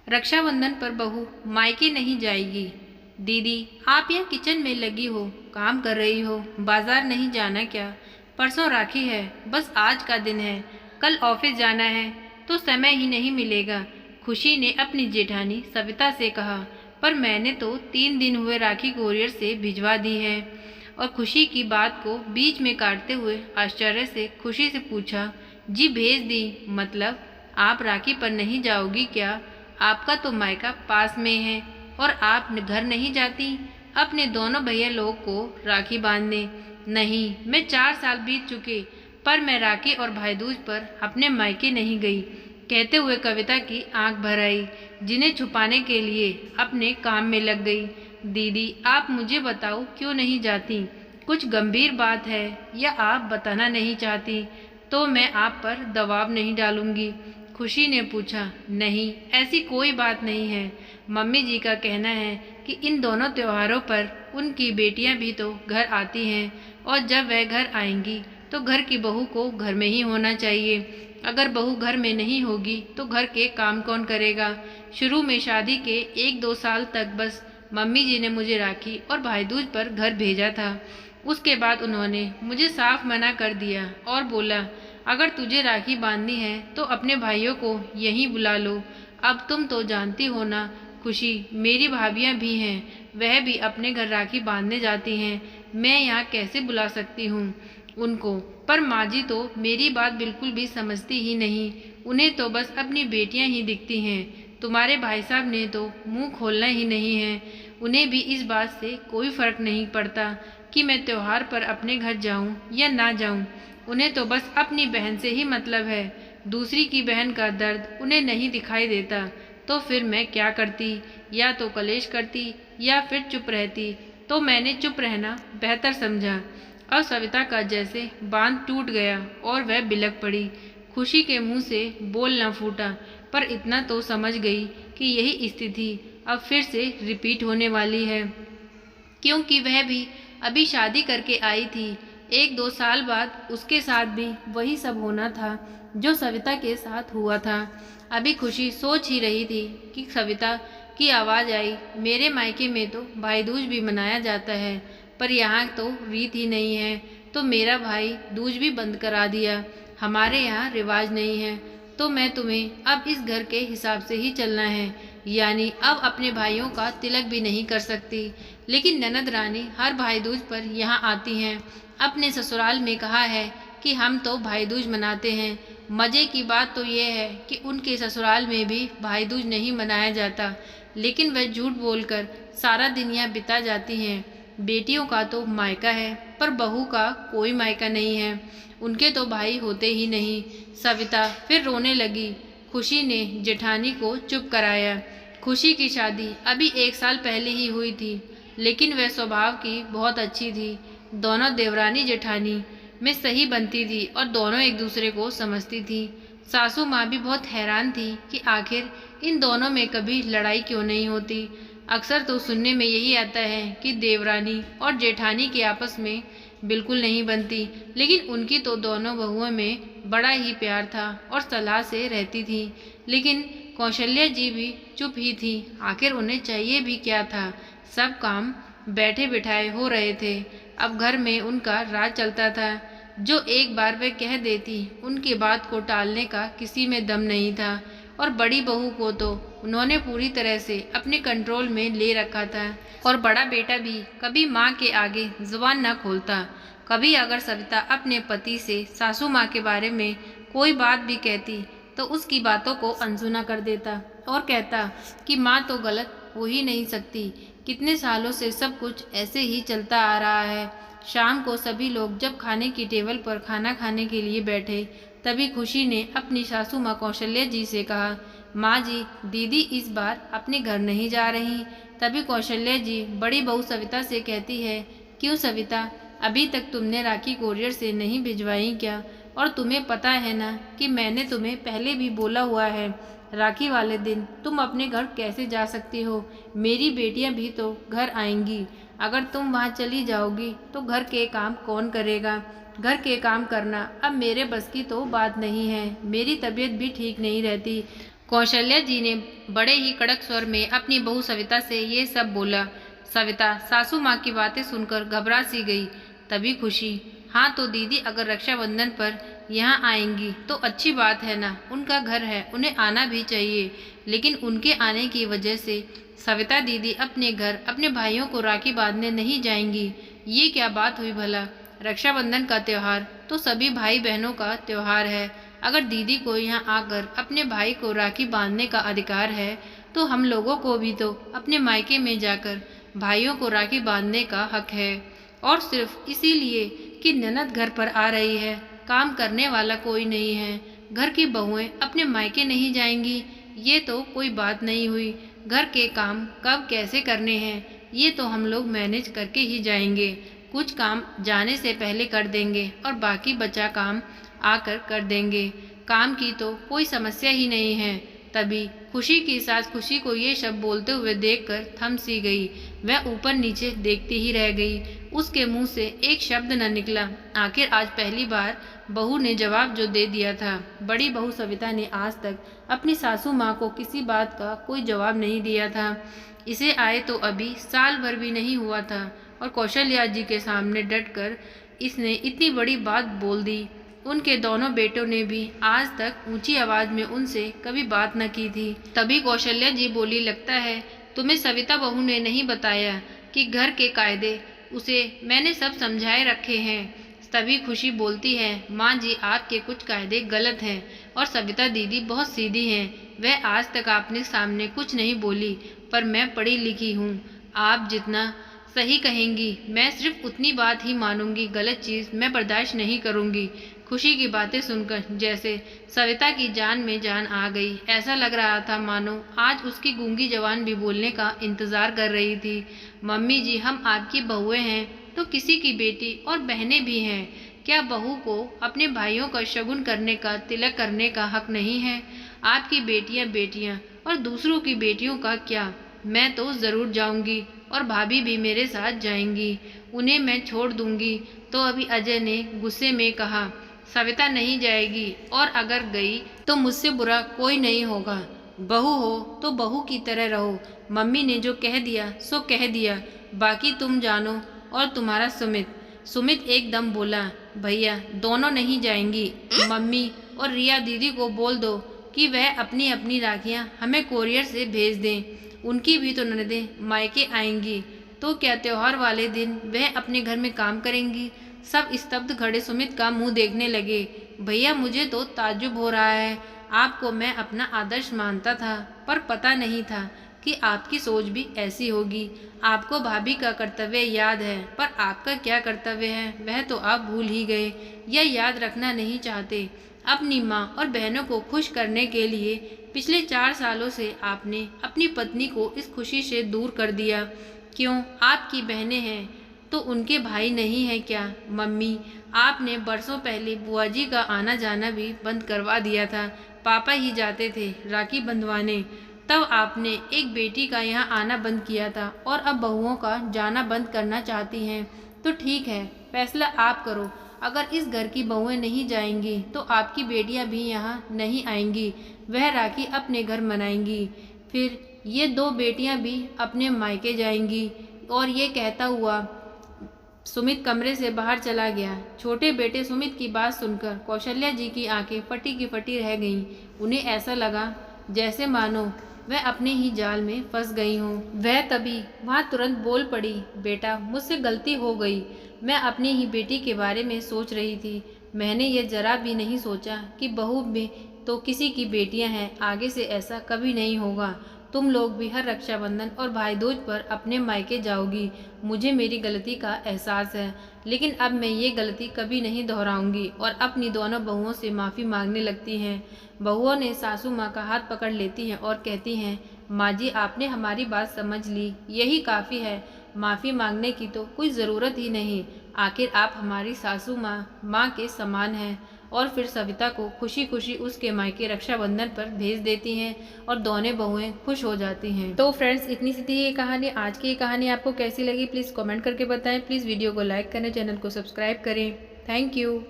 रक्षाबंधन पर बहू मायके नहीं जाएगी। दीदी, आप यहाँ किचन में लगी हो, काम कर रही हो, बाजार नहीं जाना क्या? परसों राखी है, बस आज का दिन है, कल ऑफिस जाना है तो समय ही नहीं मिलेगा। खुशी ने अपनी जेठानी सविता से कहा। पर मैंने तो 3 दिन हुए राखी कोरियर से भिजवा दी है। और खुशी की बात को बीच में काटते हुए आश्चर्य से खुशी से पूछा, जी भेज दी? मतलब आप राखी पर नहीं जाओगी क्या? आपका तो मायका पास में है और आप घर नहीं जाती अपने दोनों भैया लोग को राखी बांधने? नहीं, मैं 4 साल बीत चुके, पर मैं राखी और भाईदूज पर अपने मायके नहीं गई। कहते हुए कविता की आंख भर आई, जिन्हें छुपाने के लिए अपने काम में लग गई। दीदी, आप मुझे बताओ क्यों नहीं जाती? कुछ गंभीर बात है या आप बताना नहीं चाहती? तो मैं आप पर दबाव नहीं डालूंगी। खुशी ने पूछा। नहीं, ऐसी कोई बात नहीं है। मम्मी जी का कहना है कि इन दोनों त्योहारों पर उनकी बेटियां भी तो घर आती हैं, और जब वह घर आएंगी तो घर की बहू को घर में ही होना चाहिए। अगर बहू घर में नहीं होगी तो घर के काम कौन करेगा? शुरू में शादी के 1-2 साल तक बस मम्मी जी ने मुझे राखी और भाईदूज पर घर भेजा था। उसके बाद उन्होंने मुझे साफ मना कर दिया और बोला, अगर तुझे राखी बांधनी है तो अपने भाइयों को यहीं बुला लो। अब तुम तो जानती हो ना खुशी, मेरी भाभियां भी हैं, वह भी अपने घर राखी बांधने जाती हैं। मैं यहाँ कैसे बुला सकती हूँ उनको? पर माँ जी तो मेरी बात बिल्कुल भी समझती ही नहीं। उन्हें तो बस अपनी बेटियां ही दिखती हैं। तुम्हारे भाई साहब ने तो मुंह खोलना ही नहीं है। उन्हें भी इस बात से कोई फर्क नहीं पड़ता कि मैं त्योहार पर अपने घर जाऊं या ना जाऊं। उन्हें तो बस अपनी बहन से ही मतलब है। दूसरी की बहन का दर्द उन्हें नहीं दिखाई देता। तो फिर मैं क्या करती? या तो कलेश करती या फिर चुप रहती। तो मैंने चुप रहना बेहतर समझा। और सविता का जैसे बांध टूट गया और वह बिलक पड़ी। खुशी के मुंह से बोल न फूटा, पर इतना तो समझ गई कि यही स्थिति अब फिर से रिपीट होने वाली है, क्योंकि वह भी अभी शादी करके आई थी। 1-2 साल बाद उसके साथ भी वही सब होना था जो सविता के साथ हुआ था। अभी खुशी सोच ही रही थी कि सविता की आवाज़ आई, मेरे मायके में तो भाई दूज भी मनाया जाता है, पर यहाँ तो रीत ही नहीं है, तो मेरा भाई दूज भी बंद करा दिया। हमारे यहाँ रिवाज नहीं है, तो मैं तुम्हें अब इस घर के हिसाब से ही चलना है, यानी अब अपने भाइयों का तिलक भी नहीं कर सकती। लेकिन ननद रानी हर भाई दूज पर यहाँ आती हैं। अपने ससुराल में कहा है कि हम तो भाई दूज मनाते हैं। मज़े की बात तो यह है कि उनके ससुराल में भी भाई दूज नहीं मनाया जाता, लेकिन वह झूठ बोलकर सारा दिन यहाँ बिता जाती हैं। बेटियों का तो मायका है, पर बहू का कोई मायका नहीं है। उनके तो भाई होते ही नहीं। सविता फिर रोने लगी। खुशी ने जेठानी को चुप कराया। खुशी की शादी अभी 1 साल पहले ही हुई थी, लेकिन वह स्वभाव की बहुत अच्छी थी। दोनों देवरानी जेठानी में सही बनती थी और दोनों एक दूसरे को समझती थी। सासू माँ भी बहुत हैरान थी कि आखिर इन दोनों में कभी लड़ाई क्यों नहीं होती। अक्सर तो सुनने में यही आता है कि देवरानी और जेठानी के आपस में बिल्कुल नहीं बनती, लेकिन उनकी तो दोनों बहुओं में बड़ा ही प्यार था और सलाह से रहती थी। लेकिन कौशल्या जी भी चुप ही थी। आखिर उन्हें चाहिए भी क्या था? सब काम बैठे बिठाए हो रहे थे। अब घर में उनका राज चलता था। जो एक बार वे कह देती, उनकी बात को टालने का किसी में दम नहीं था। और बड़ी बहू को तो उन्होंने पूरी तरह से अपने कंट्रोल में ले रखा था। और बड़ा बेटा भी कभी माँ के आगे जुबान न खोलता। कभी अगर सविता अपने पति से सासू माँ के बारे में कोई बात भी कहती तो उसकी बातों को अनसुना कर देता और कहता कि माँ तो गलत हो ही नहीं सकती। कितने सालों से सब कुछ ऐसे ही चलता आ रहा है। शाम को सभी लोग जब खाने की टेबल पर खाना खाने के लिए बैठे, तभी खुशी ने अपनी सासू माँ कौशल्या जी से कहा, माँ जी, दीदी इस बार अपने घर नहीं जा रही। तभी कौशल्या जी बड़ी बहू सविता से कहती है, क्यों सविता, अभी तक तुमने राखी कोरियर से नहीं भिजवाई क्या? और तुम्हें पता है ना कि मैंने तुम्हें पहले भी बोला हुआ है, राखी वाले दिन तुम अपने घर कैसे जा सकती हो? मेरी बेटियां भी तो घर आएंगी। अगर तुम वहां चली जाओगी तो घर के काम कौन करेगा? घर के काम करना अब मेरे बस की तो बात नहीं है। मेरी तबीयत भी ठीक नहीं रहती। कौशल्या जी ने बड़े ही कड़क स्वर में अपनी बहू सविता से ये सब बोला। सविता सासू माँ की बातें सुनकर घबरा सी गई। तभी खुशी, हाँ तो दीदी अगर रक्षाबंधन पर यहाँ आएंगी तो अच्छी बात है ना, उनका घर है, उन्हें आना भी चाहिए। लेकिन उनके आने की वजह से सविता दीदी अपने घर अपने भाइयों को राखी बांधने नहीं जाएंगी। ये क्या बात हुई भला? रक्षाबंधन का त्यौहार तो सभी भाई बहनों का त्यौहार है। अगर दीदी को यहाँ आकर अपने भाई को राखी बांधने का अधिकार है तो हम लोगों को भी तो अपने मायके में जाकर भाइयों को राखी बांधने का हक है। और सिर्फ इसीलिए कि ननद घर पर आ रही है, काम करने वाला कोई नहीं है, घर की बहुएं अपने मायके नहीं जाएंगी, ये तो कोई बात नहीं हुई। घर के काम कब कैसे करने हैं ये तो हम लोग मैनेज करके ही जाएंगे। कुछ काम जाने से पहले कर देंगे और बाकी बचा काम आकर कर देंगे। काम की तो कोई समस्या ही नहीं है। तभी खुशी की सास खुशी को ये शब्द बोलते हुए देखकर थम सी गई। वह ऊपर नीचे देखती ही रह गई। उसके मुंह से एक शब्द न निकला। आखिर आज पहली बार बहू ने जवाब जो दे दिया था। बड़ी बहू सविता ने आज तक अपनी सासू माँ को किसी बात का कोई जवाब नहीं दिया था। इसे आए तो अभी साल भर भी नहीं हुआ था और कौशल्या जी के सामने डटकर इसने इतनी बड़ी बात बोल दी। उनके दोनों बेटों ने भी आज तक ऊंची आवाज में उनसे कभी बात न की थी। तभी कौशल्या जी बोली, लगता है तुम्हें सविता बहू ने नहीं बताया कि घर के कायदे उसे मैंने सब समझाए रखे हैं। तभी खुशी बोलती है, माँ जी आपके कुछ कायदे गलत हैं और सविता दीदी बहुत सीधी हैं। वह आज तक आपने सामने कुछ नहीं बोली, पर मैं पढ़ी लिखी हूँ। आप जितना सही कहेंगी मैं सिर्फ उतनी बात ही मानूंगी, गलत चीज़ मैं बर्दाश्त नहीं करूँगी। खुशी की बातें सुनकर जैसे सविता की जान में जान आ गई। ऐसा लग रहा था मानो आज उसकी गूंगी जवान भी बोलने का इंतजार कर रही थी। मम्मी जी, हम आपकी बहुएं हैं तो किसी की बेटी और बहनें भी हैं। क्या बहू को अपने भाइयों का शगुन करने का, तिलक करने का हक नहीं है? आपकी बेटियां बेटियां और दूसरों की बेटियों का क्या? मैं तो ज़रूर जाऊंगी और भाभी भी मेरे साथ जाएंगी। उन्हें मैं छोड़ दूंगी। तो अभी अजय ने गुस्से में कहा, सविता नहीं जाएगी और अगर गई तो मुझसे बुरा कोई नहीं होगा। बहू हो तो बहू की तरह रहो। मम्मी ने जो कह दिया सो कह दिया, बाकी तुम जानो। और तुम्हारा सुमित एकदम बोला, भैया दोनों नहीं जाएंगी। मम्मी और रिया दीदी को बोल दो कि वह अपनी अपनी राखियां हमें कोरियर से भेज दें। उनकी भी तो ननदें मायके आएंगी, तो क्या त्योहार वाले दिन वह अपने घर में काम करेंगी? सब स्तब्ध खड़े सुमित का मुंह देखने लगे। भैया मुझे तो ताज्जुब हो रहा है। आपको मैं अपना आदर्श मानता था, पर पता नहीं था कि आपकी सोच भी ऐसी होगी। आपको भाभी का कर्तव्य याद है, पर आपका क्या कर्तव्य है वह तो आप भूल ही गए या याद रखना नहीं चाहते। अपनी माँ और बहनों को खुश करने के लिए पिछले 4 सालों से आपने अपनी पत्नी को इस खुशी से दूर कर दिया। क्यों? आपकी बहनें हैं तो उनके भाई नहीं है क्या? मम्मी, आपने बरसों पहले बुआ जी का आना जाना भी बंद करवा दिया था। पापा ही जाते थे राखी बंधवाने। तब आपने एक बेटी का यहाँ आना बंद किया था और अब बहुओं का जाना बंद करना चाहती हैं। तो ठीक है, फैसला आप करो। अगर इस घर की बहुएं नहीं जाएंगी तो आपकी बेटियां भी यहाँ नहीं आएंगी। वह राखी अपने घर मनाएंगी। फिर ये 2 बेटियां भी अपने मायके जाएंगी। और ये कहता हुआ सुमित कमरे से बाहर चला गया। छोटे बेटे सुमित की बात सुनकर कौशल्या जी की आंखें फटी की फटी रह गईं। उन्हें ऐसा लगा जैसे मानो वह अपने ही जाल में फंस गई हों। वह तभी वहाँ तुरंत बोल पड़ी, बेटा मुझसे गलती हो गई। मैं अपनी ही बेटी के बारे में सोच रही थी। मैंने ये जरा भी नहीं सोचा कि बहू में तो किसी की बेटियां हैं। आगे से ऐसा कभी नहीं होगा। तुम लोग भी हर रक्षाबंधन और भाई दूज पर अपने मायके जाओगी। मुझे मेरी गलती का एहसास है, लेकिन अब मैं ये गलती कभी नहीं दोहराऊंगी। और अपनी दोनों बहुओं से माफ़ी मांगने लगती हैं। बहुओं ने सासू माँ का हाथ पकड़ लेती हैं और कहती हैं, माँ जी आपने हमारी बात समझ ली, यही काफ़ी है। माफ़ी मांगने की तो कोई ज़रूरत ही नहीं। आखिर आप हमारी सासू माँ के समान हैं। और फिर सविता को खुशी खुशी उसके मायके रक्षाबंधन पर भेज देती हैं और दोनों बहुएं खुश हो जाती हैं। तो फ्रेंड्स, इतनी सी थी ये कहानी। आज की ये कहानी आपको कैसी लगी प्लीज़ कमेंट करके बताएं। प्लीज़ वीडियो को लाइक करें, चैनल को सब्सक्राइब करें। Thank you.